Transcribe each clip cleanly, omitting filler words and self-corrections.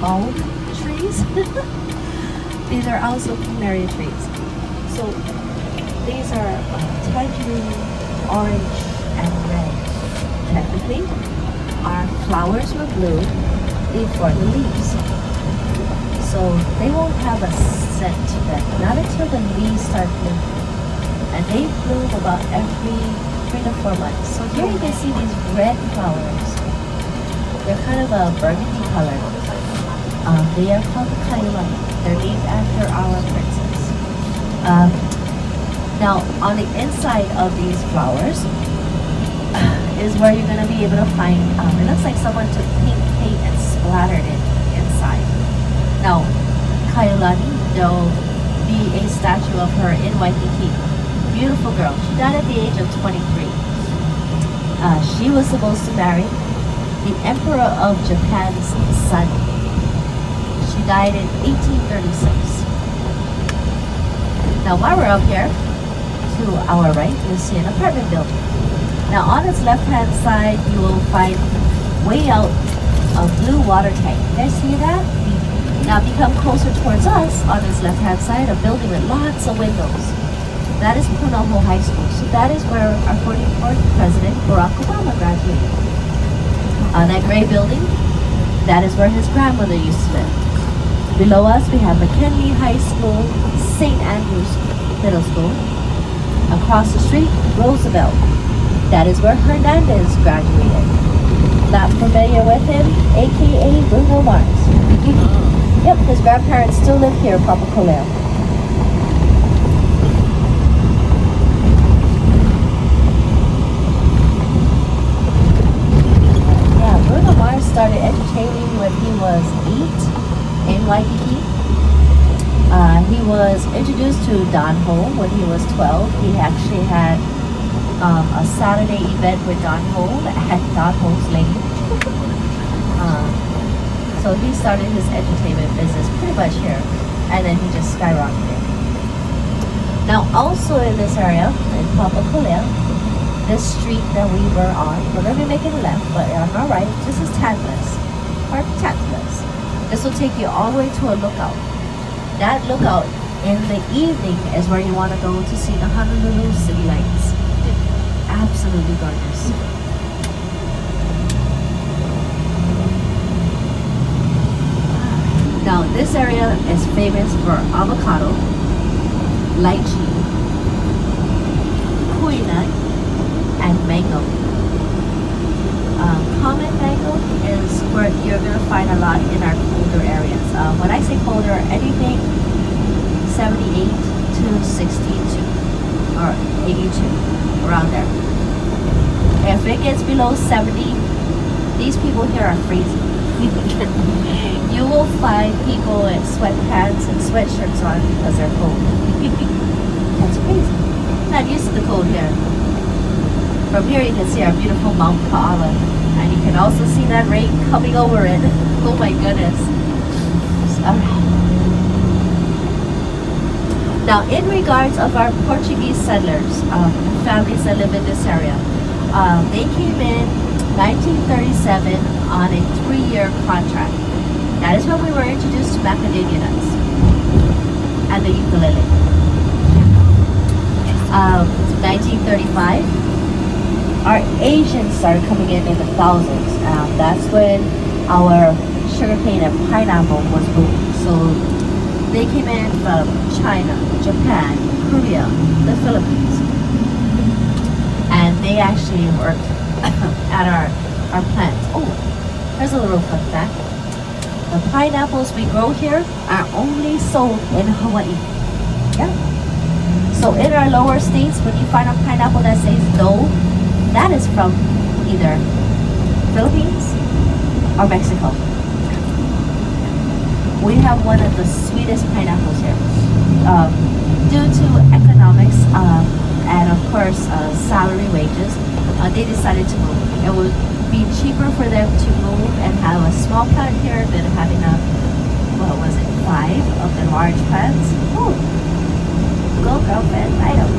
almond trees. These are also plumeria trees. So these are tangerine, orange, and red. Technically, our flowers will bloom before the leaves. So they won't have a scent to them, not until the leaves start blooming. And they bloom about every 3 to 4 months. So here you can see these red flowers. They're kind of a burgundy color. They are called Kailani. They're named after our princess. Now, on the inside of these flowers is where you're going to be able to find, it looks like someone took pink paint and splattered it inside. Now, Kailani, there'll be a statue of her in Waikiki. Beautiful girl. She died at the age of 23. She was supposed to marry the Emperor of Japan's son. She died in 1836. Now, while we're up here, to our right, you'll see an apartment building. Now, on its left-hand side, you will find way out a blue water tank. You guys see that? Now, if you come closer towards us, on its left-hand side, a building with lots of windows. That is Punahou High School. So that is where our 44th President, Barack Obama, graduated. That gray building, that is where his grandmother used to live. Below us, we have McKinley High School, St. Andrews Middle School. Across the street, Roosevelt. That is where Hernandez graduated. Not familiar with him, aka Bruno Mars. Yep, his grandparents still live here, Papa Coleo. Yeah, Bruno Mars started entertaining when he was 8 in Waikiki. He was introduced to Don Ho when he was 12. He actually had a Saturday event with Don Ho at Don Ho's Lane. So he started his entertainment business pretty much here, and then he just skyrocketed. Now, also in this area, in Papakolea, this street that we were on, we're going to be making a left, but on our right, this is Tantalus, or Tantalus. This will take you all the way to a lookout. That lookout in the evening is where you want to go to see the Honolulu city lights. Absolutely gorgeous. Now, this area is famous for avocado, lychee, kuina, and mango. Common mango is where you're going to find a lot in our colder areas. When I say colder, anything 78 to 62 or 82, around there. If it gets below 70, these people here are freezing. You will find people in sweatpants and sweatshirts on because they're cold. That's crazy. Not used to the cold here. From here you can see our beautiful Mount Ka'ala, and you can also see that rain coming over it. Oh my goodness. Now, in regards of our Portuguese settlers, families that live in this area, they came in 1937 on a 3-year contract. That is when we were introduced to macadamia nuts and the ukulele. 1935, our Asians started coming in the thousands. That's when our sugarcane and pineapple was booming. So they came in from China, Japan, Korea, the Philippines, and they actually worked at our plants. Oh, here's a little fun fact. The pineapples we grow here are only sold in Hawaii. Yeah. So in our lower states, when you find a pineapple that says no, that is from either Philippines or Mexico. We have one of the sweetest pineapples here. Due to economics and of course salary wages, they decided to move. It would be cheaper for them to move and have a small plant here than having 5 of the large plants. Ooh. Go girlfriend, I don't.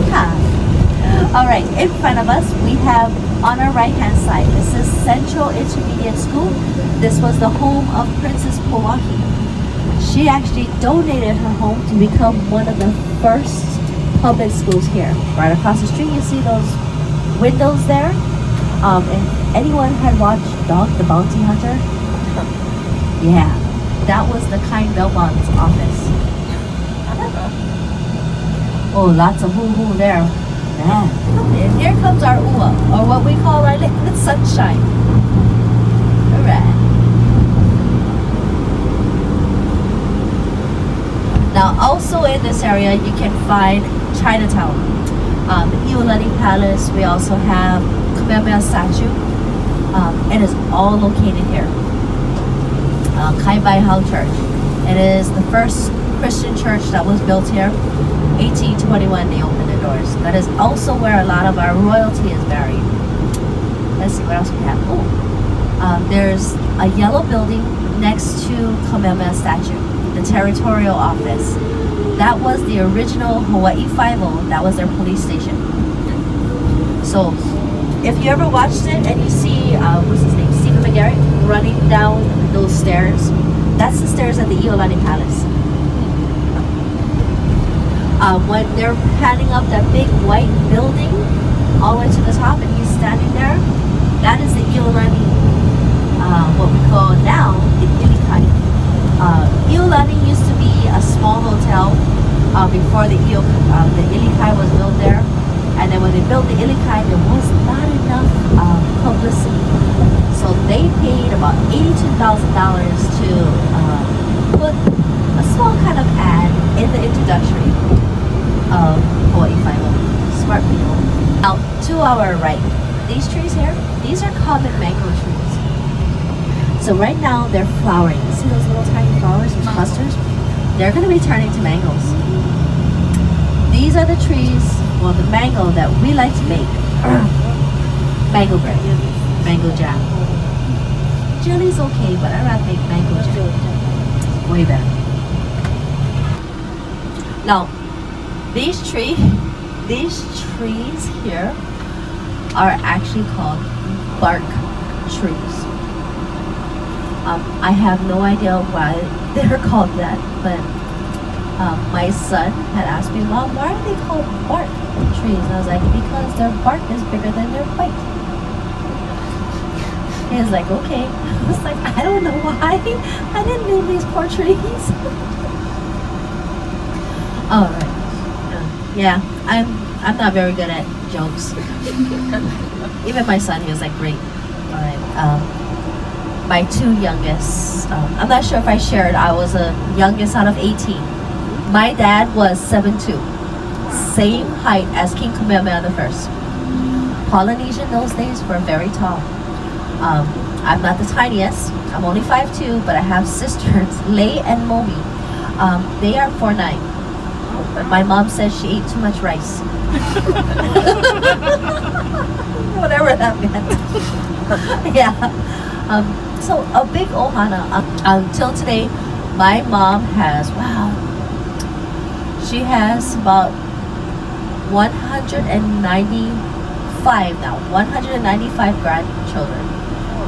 Yeah. All right, in front of us, we have on our right-hand side, this is Central Intermediate School. This was the home of Princess Pauahi. She actually donated her home to become one of the first public schools here. Right across the street, you see those windows there. If anyone had watched Dog the Bounty Hunter, yeah, that was the Kind Belmont's office. Oh, lots of hoo-hoo there. Man. And here comes our ua, or what we call our liquid sunshine. Alright. Now, also in this area, you can find Chinatown. The Iolani Palace. We also have Kamehameha statue. It is all located here. Kai Bai Hao Church. It is the first Christian church that was built here. 1821 they opened the doors. That is also where a lot of our royalty is buried. Let's see what else we have. There's a yellow building next to Kamehameha statue, the territorial office. That was the original Hawaii 5-0. That was their police station. So if you ever watched it and you see what's his name, Stephen McGarrett running down those stairs, that's the stairs at the Iolani Palace. When they're panning up that big white building all the way to the top and he's standing there, that is the Iolani, what we call now the Ilikai. Iolani used to be a small hotel before the Ilikai was built there. And then when they built the Ilikai, there was not enough publicity. So they paid about $82,000 to put a small kind of ad in the introductory of Hawaii 5-0. Smart people. Now, to our right, these trees here, these are common mango trees. So right now they're flowering. You see those little tiny flowers, those clusters? They're going to be turning to mangoes. These are the trees, well, the mango that we like to make. Mango bread, mango jam. Jelly's okay, but I'd rather make mango jam. Way better. Now, these trees here are actually called bark trees. I have no idea why they're called that, but my son had asked me, Mom, why are they called bark trees? And I was like, because their bark is bigger than their bite. He was like, okay. I was like, I don't know why. I didn't name these poor trees. Alright. Yeah, I'm not very good at jokes. Even my son, he was like, great. Alright. My two youngest, I'm not sure if I shared, I was the youngest out of 18. My dad was 7'2", same height as King Kamehameha I. Polynesian those days were very tall. I'm not the tiniest. I'm only 5'2", but I have sisters, Lei and Momi. They are 4'9". My mom says she ate too much rice. Whatever that meant. Yeah. So a big ohana. Until today, my mom has, she has about 195 now, 195 grandchildren.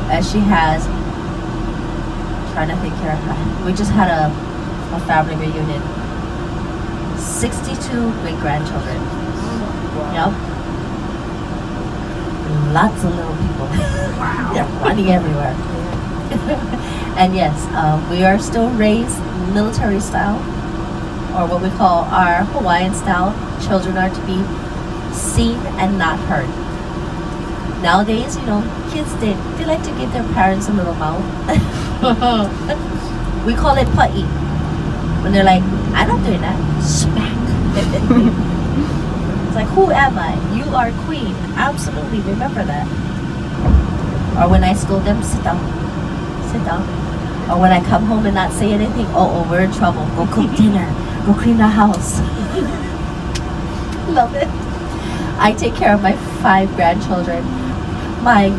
As she has, trying to think here, we just had a family reunion. 62 great grandchildren. Yep. Lots of little people. They're running everywhere. And yes, we are still raised military style, or what we call our Hawaiian style. Children are to be seen and not heard. Nowadays, kids, they like to give their parents a little mouth. We call it pa'i. When they're like, I'm not doing that. Smack. It's like, who am I? You are queen. Absolutely, remember that. Or when I scold them, sit down. Sit down. Or when I come home and not say anything, oh, we're in trouble. Go cook dinner. Go clean the house. Love it. I take care of my 5 grandchildren. My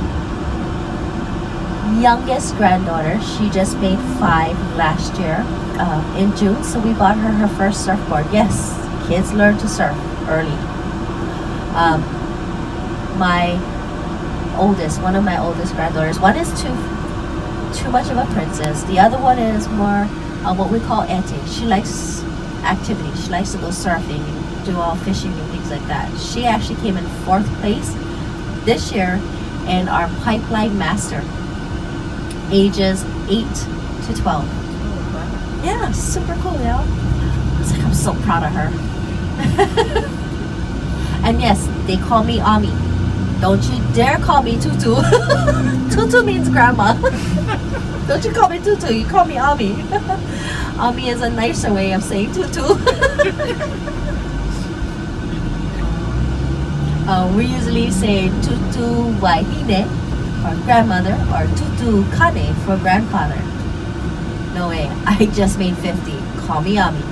youngest granddaughter, she just made 5 last year in June, so we bought her first surfboard. Yes, kids learn to surf early. my one of my oldest granddaughters. One is too much of a princess. The other one is more what we call ete. She likes activity. She likes to go surfing and do all fishing and things like that. She actually came in 4th place this year in our pipeline master, ages 8 to 12. Yeah, super cool, y'all. It's like I'm so proud of her. And yes, they call me Ami. Don't you dare call me Tutu. Tutu means grandma. Don't you call me Tutu, you call me Ami. Ami is a nicer way of saying Tutu. We usually say Tutu Wahine for grandmother or Tutu Kane for grandfather. No way, I just made 50. Call me Ami.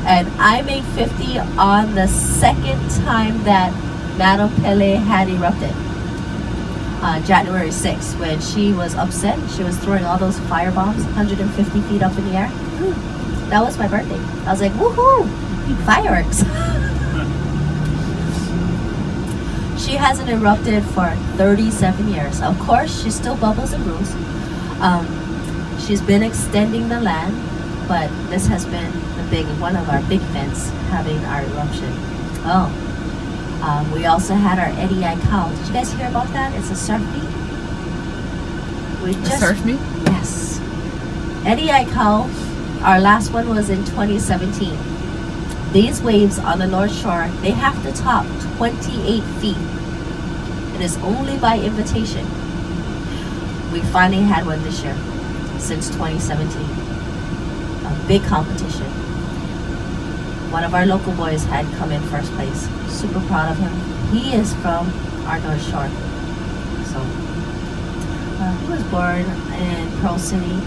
And I made 50 on the second time that Madame Pele had erupted. January 6th, when she was upset. She was throwing all those fire bombs 150 feet up in the air. That was my birthday. I was like, woohoo! Fireworks! She hasn't erupted for 37 years. Of course, she still bubbles and brews. She's been extending the land, but this has been one of our big events, having our eruption. We also had our Eddie cow. Did you guys hear about that? It's a surf meet. Surf meet? Yes. Eddie cow. Our last one was in 2017. These waves on the North Shore, they have to top 28 feet. It is only by invitation. We finally had one this year, since 2017. A big competition. One of our local boys had come in 1st place. Super proud of him. He is from our North Shore. So, he was born in Pearl City.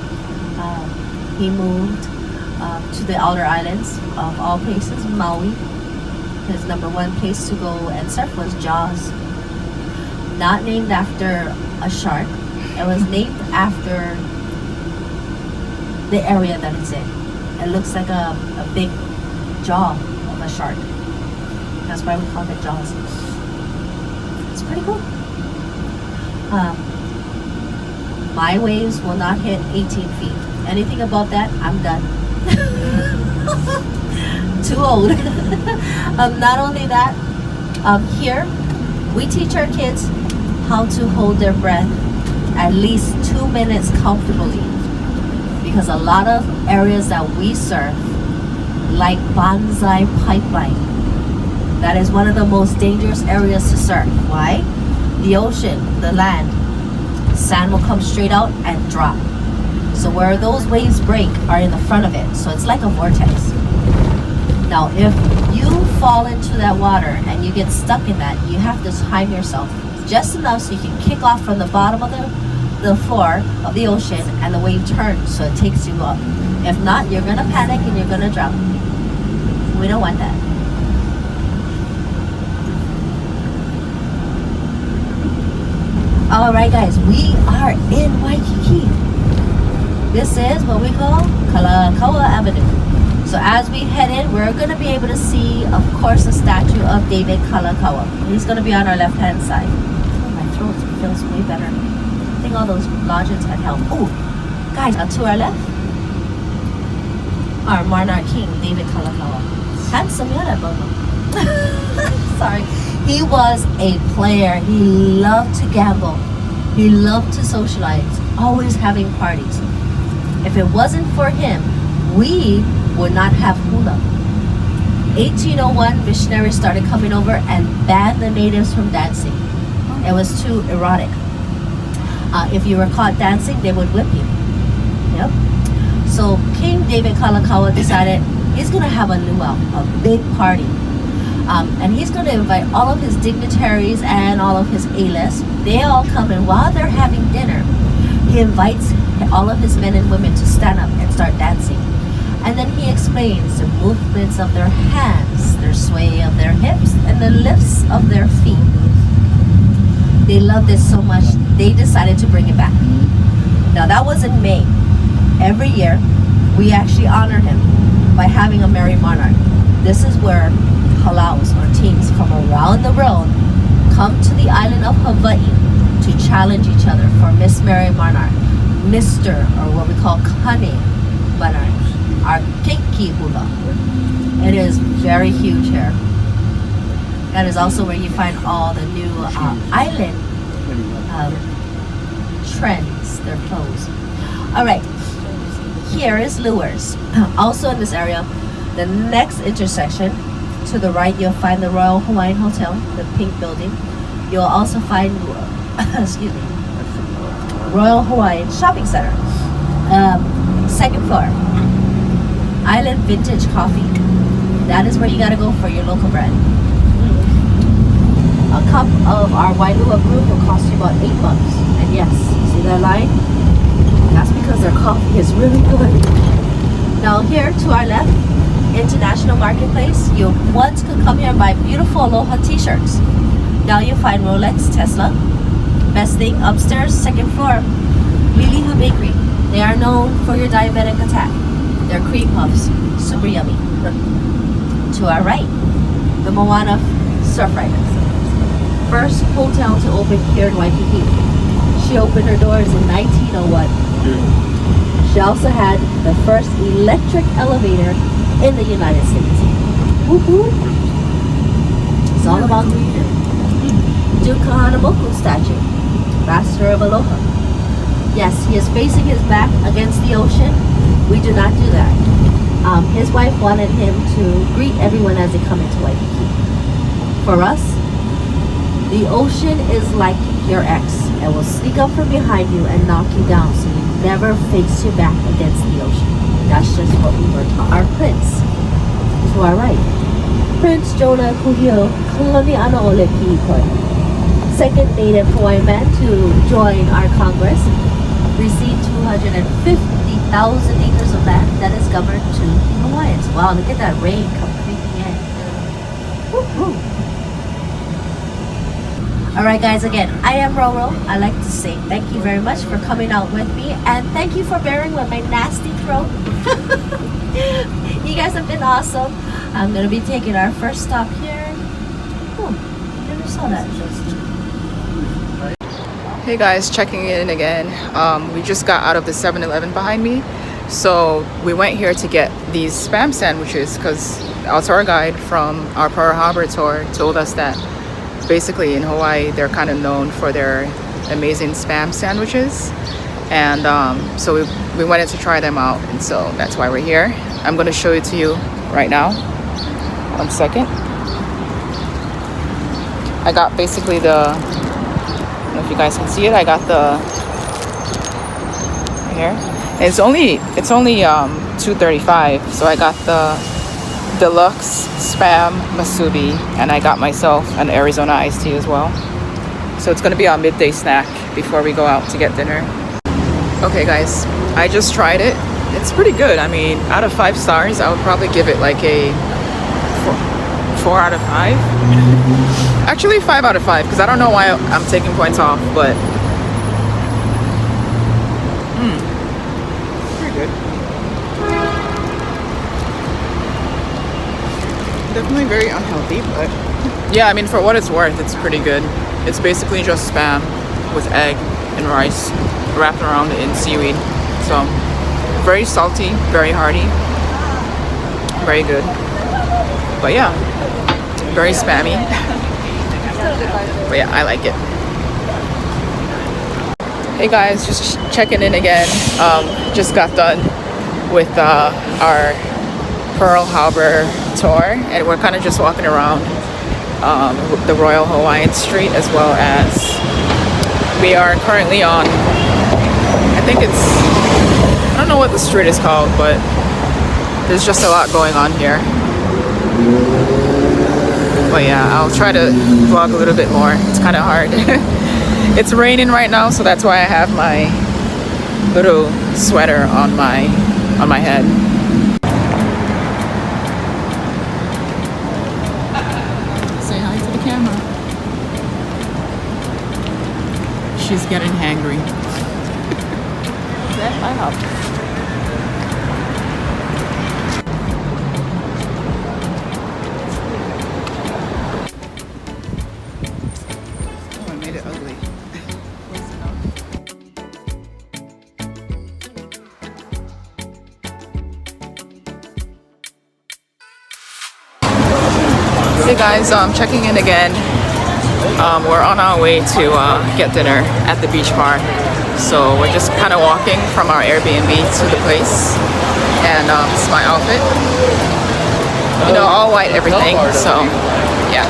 He moved to the outer islands, of all places, Maui. His number 1 place to go and surf was Jaws. Not named after a shark. It was named after the area that it's in. It looks like a big jaw of a shark. That's why we call it Jaws. It's pretty cool. My waves will not hit 18 feet. Anything above that, I'm done. Too old. Not only that, here we teach our kids how to hold their breath at least 2 minutes comfortably, because a lot of areas that we surf, like Banzai Pipeline, that is one of the most dangerous areas to surf. Why? The ocean, the land, sand will come straight out and drop. So where those waves break are in the front of it. So it's like a vortex. Now, if you fall into that water and you get stuck in that, you have to time yourself just enough so you can kick off from the bottom of the floor of the ocean, and the wave turns so it takes you up. If not, you're gonna panic and you're gonna drown. We don't want that. Alright guys, we are in Waikiki. This is what we call Kalakaua Avenue. So as we head in, we're going to be able to see, of course, a statue of David Kalakaua. He's going to be on our left-hand side. Oh, my throat feels way better. I think all those lodges had helped. Oh, guys, to our left, our monarch king, David Kalakaua. Handsome, yeah, sorry. He was a player. He loved to gamble. He loved to socialize, always having parties. If it wasn't for him, we would not have hula. 1801, missionaries started coming over and banned the natives from dancing. It was too erotic. If you were caught dancing, they would whip you. Yep. So King David Kalakaua decided he's going to have a luau, a big party. And he's going to invite all of his dignitaries and all of his A-list. They all come, and while they're having dinner, he invites all of his men and women to stand up and start dancing. And then he explains the movements of their hands, their sway of their hips, and the lifts of their feet. They loved it so much, they decided to bring it back. Now that was in May. Every year, we actually honor him by having a merry monarch. This is where halaus or teams from around the world come to the island of Hawaii to challenge each other for Miss Mary Monarch, Mr. or what we call Kane Monarch, our Keiki hula. It is very huge here. That is also where you find all the new island trends, their clothes. Alright, here is lures. Also in this area, the next intersection, to the right you'll find the Royal Hawaiian Hotel, the pink building. You'll also find, excuse me, Royal Hawaiian Shopping Center. Second floor, Island Vintage Coffee. That is where you gotta go for your local bread. A cup of our Wailua brew will cost you about $8. And yes, see that line? That's because their coffee is really good. Now here to our left, International Marketplace. You once could come here and buy beautiful Aloha t-shirts. Now you find Rolex, Tesla. Best thing upstairs, second floor, Liliha Bakery. They are known for your diabetic attack. Their cream puffs, super yummy. To our right, the Moana Surf Riders. First hotel to open here in Waikiki. She opened her doors in 1901. She also had the first electric elevator in the United States. Woohoo! It's all about Duke Kahanamoku statue, Master of Aloha. Yes, he is facing his back against the ocean. We do not do that. His wife wanted him to greet everyone as they come into Waikiki. For us, the ocean is like your ex and will sneak up from behind you and knock you down so you never face your back against the ocean. That's just what we were taught. Our prince, to our right, Prince Jonah Kuhio Kalaniana Olepiikoi, second native Hawaiian man to join our Congress, received 250,000 acres of land that is governed to Hawaiians. Wow, look at that rain come creeping in. Woo-hoo. Alright guys, again, I am Roro. I like to say thank you very much for coming out with me, and thank you for bearing with my nasty throat. You guys have been awesome. I'm going to be taking our first stop here. Oh, never saw that. Hey guys, checking in again. We just got out of the 7-Eleven behind me. So we went here to get these Spam sandwiches because our tour guide from our Pearl Harbor tour told us that basically in Hawaii they're kind of known for their amazing Spam sandwiches. And so we wanted to try them out, and so that's why we're here. I'm going to show it to you right now. 1 second. I got basically the, I don't know if you guys can see it, I got the, right here. And it's only $2.35, so I got the deluxe Spam masubi, and I got myself an Arizona iced tea as well. So it's going to be our midday snack before we go out to get dinner. Okay guys, I just tried it. It's pretty good. I mean, out of 5 stars, I would probably give it like a 4 out of 5. Actually 5 out of 5, because I don't know why I'm taking points off, but pretty good. Definitely very unhealthy, but yeah, I mean, for what it's worth, it's pretty good. It's basically just Spam with egg and rice wrapped around in seaweed. So very salty, very hearty, very good. But yeah, very spammy. But yeah, I like it. Hey guys, just checking in again. Just got done with our Pearl Harbor tour, and we're kind of just walking around the Royal Hawaiian Street, as well as we are currently on, I think it's, I don't know what the street is called, but there's just a lot going on here. But yeah, I'll try to vlog a little bit more. It's kind of hard. It's raining right now, so that's why I have my little sweater on my head. Say hi to the camera. She's getting hangry. That I hope. Hey guys, checking in again. We're on our way to get dinner at the beach bar. So we're just kind of walking from our Airbnb to the place. And this is my outfit. You know, all white everything. So yeah.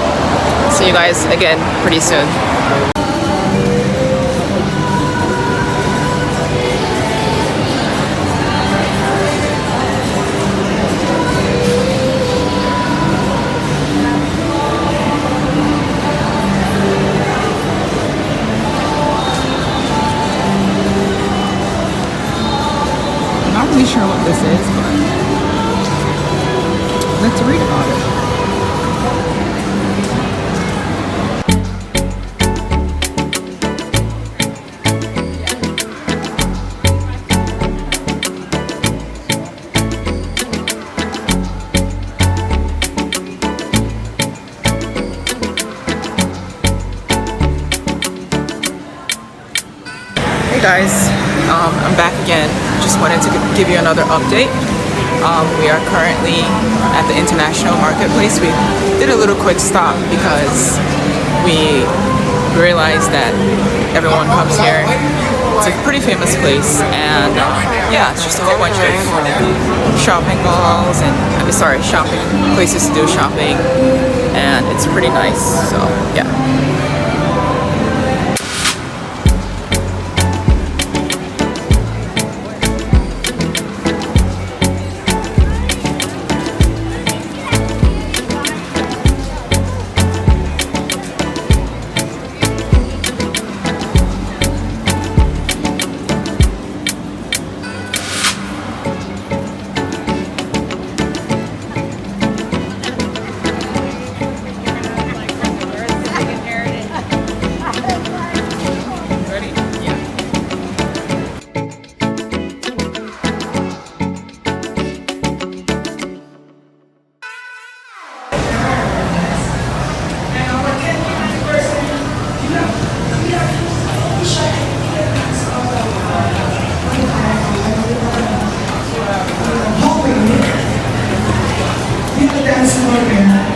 See you guys again pretty soon. Not really sure what this is, but let's read about it. Hey guys, I'm back again. Just wanted to give you another update. We are currently at the International Marketplace. We did a little quick stop because we realized that everyone comes here. It's a pretty famous place, and yeah, it's just a whole bunch of shopping malls and shopping places to do shopping, and it's pretty nice. So yeah.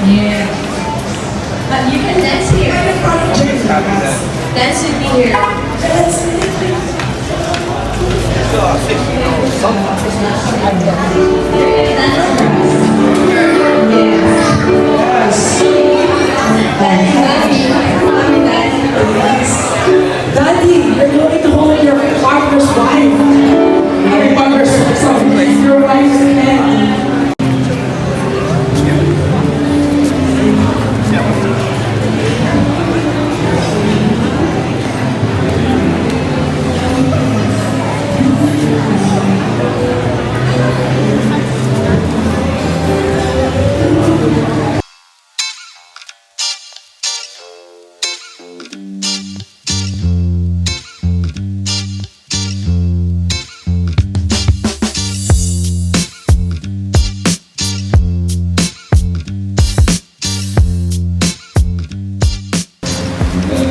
Yeah. But you can dance here. Dance with me here. Daddy, you're going home your partner's wife. Your wife's head.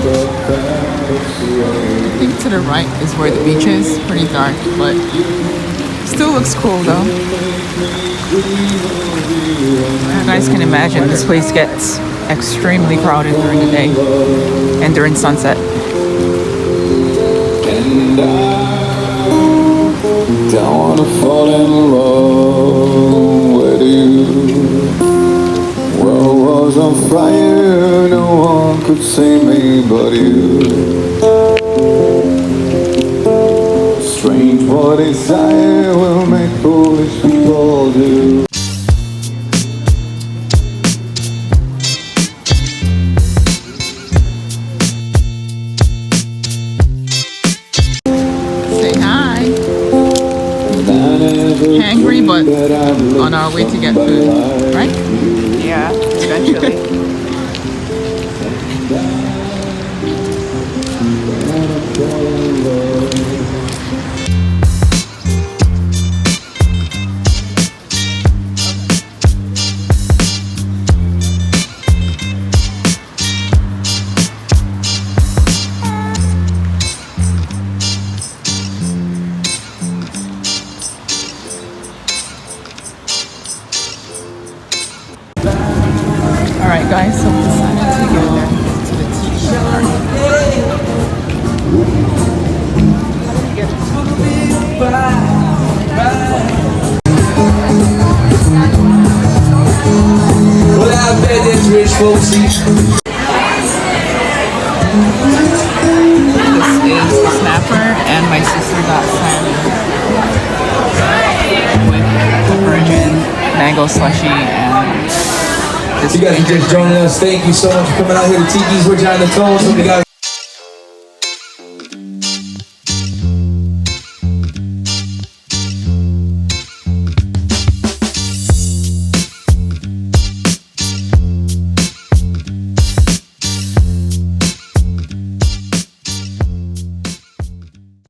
I think to the right is where the beach is. Pretty dark, but still looks cool though. You guys can imagine this place gets extremely crowded during the day and during sunset. And I don't wanna fall in love with you. World was on fire, no one could save me but you. Strange what desire will make foolish people do. Say hi. Hangry, but on our way to get food, right? Yeah, eventually. Alright guys, so we decided to go to the Tikis Bar. Well, I bet that's rich folks eat. This is snapper, and my sister got salmon with the virgin mango slushy and this. You guys are just joining us. Thank you so much for coming out here to Tiki's. We're John the Tones. Hope you guys